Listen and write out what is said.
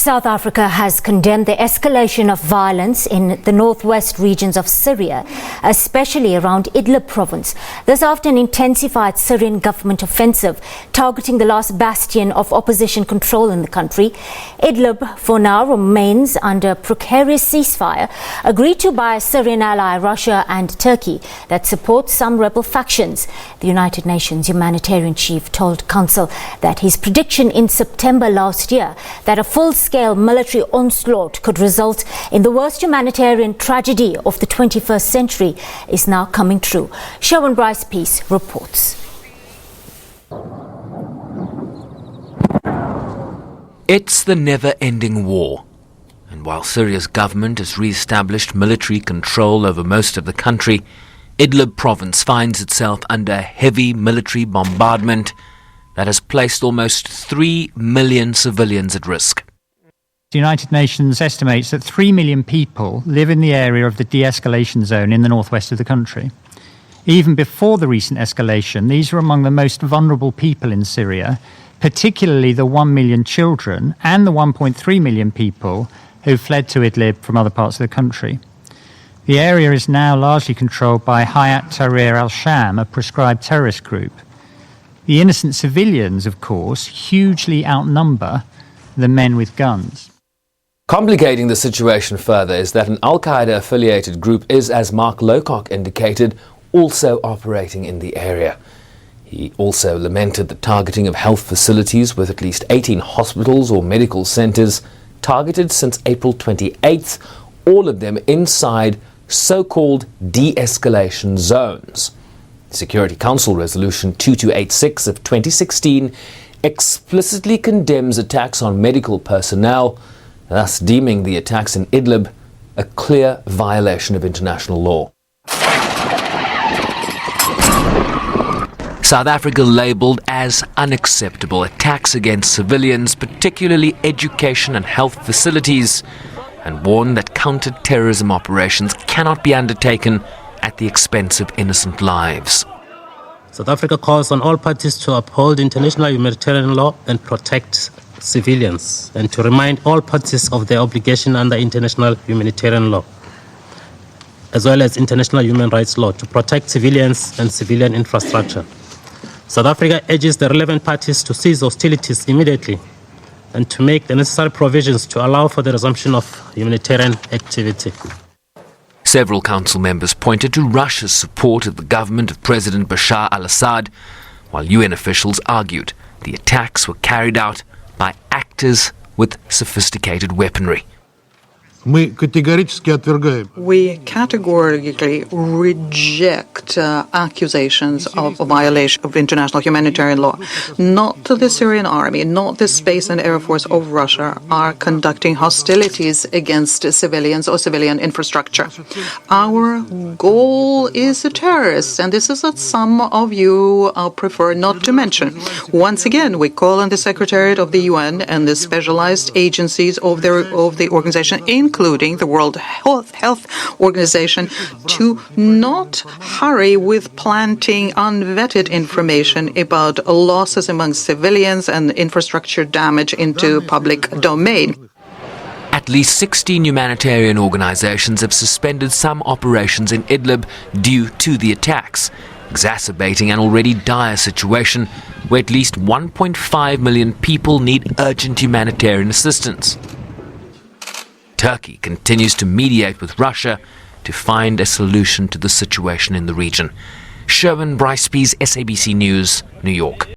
South Africa has condemned the escalation of violence in the northwest regions of Syria, especially around Idlib province. This after an intensified Syrian government offensive targeting the last bastion of opposition control in the country. Idlib for now remains under precarious ceasefire agreed to by Syrian-ally Russia and Turkey that supports some rebel factions. The United Nations humanitarian chief told Council that his prediction in September last year that a full-scale military onslaught could result in the worst humanitarian tragedy of the 21st century is now coming true. Sherwin Bryce-Pease reports. It's the never-ending war. And while Syria's government has re-established military control over most of the country, Idlib province finds itself under heavy military bombardment that has placed almost 3 million civilians at risk. The United Nations estimates that 3 million people live in the area of the de-escalation zone in the northwest of the country. Even before the recent escalation, these were among the most vulnerable people in Syria, particularly the 1 million children and the 1.3 million people who fled to Idlib from other parts of the country. The area is now largely controlled by Hayat Tahrir al-Sham, a proscribed terrorist group. The innocent civilians, of course, hugely outnumber the men with guns. Complicating the situation further is that an al-Qaeda-affiliated group is, as Mark Lowcock indicated, also operating in the area. He also lamented the targeting of health facilities, with at least 18 hospitals or medical centres targeted since April 28th, all of them inside so-called de-escalation zones. Security Council Resolution 2286 of 2016 explicitly condemns attacks on medical personnel, thus deeming the attacks in Idlib a clear violation of international law. South Africa labelled as unacceptable attacks against civilians, particularly education and health facilities, and warned that counter-terrorism operations cannot be undertaken at the expense of innocent lives. South Africa calls on all parties to uphold international humanitarian law and protect civilians, and to remind all parties of their obligation under international humanitarian law, as well as international human rights law, to protect civilians and civilian infrastructure. South Africa urges the relevant parties to cease hostilities immediately and to make the necessary provisions to allow for the resumption of humanitarian activity. Several council members pointed to Russia's support of the government of President Bashar al-Assad, while UN officials argued the attacks were carried out by actors with sophisticated weaponry. We categorically reject accusations of a violation of international humanitarian law. Not the Syrian army, not the space and air force of Russia are conducting hostilities against civilians or civilian infrastructure. Our goal is terrorists, and this is what some of you prefer not to mention. Once again, we call on the Secretariat of the UN and the specialized agencies of the organization, including the World Health Organization, to not hurry with planting unvetted information about losses among civilians and infrastructure damage into public domain. At least 16 humanitarian organizations have suspended some operations in Idlib due to the attacks, exacerbating an already dire situation where at least 1.5 million people need urgent humanitarian assistance. Turkey continues to mediate with Russia to find a solution to the situation in the region. Sherwin Bryce-Pease, SABC News, New York.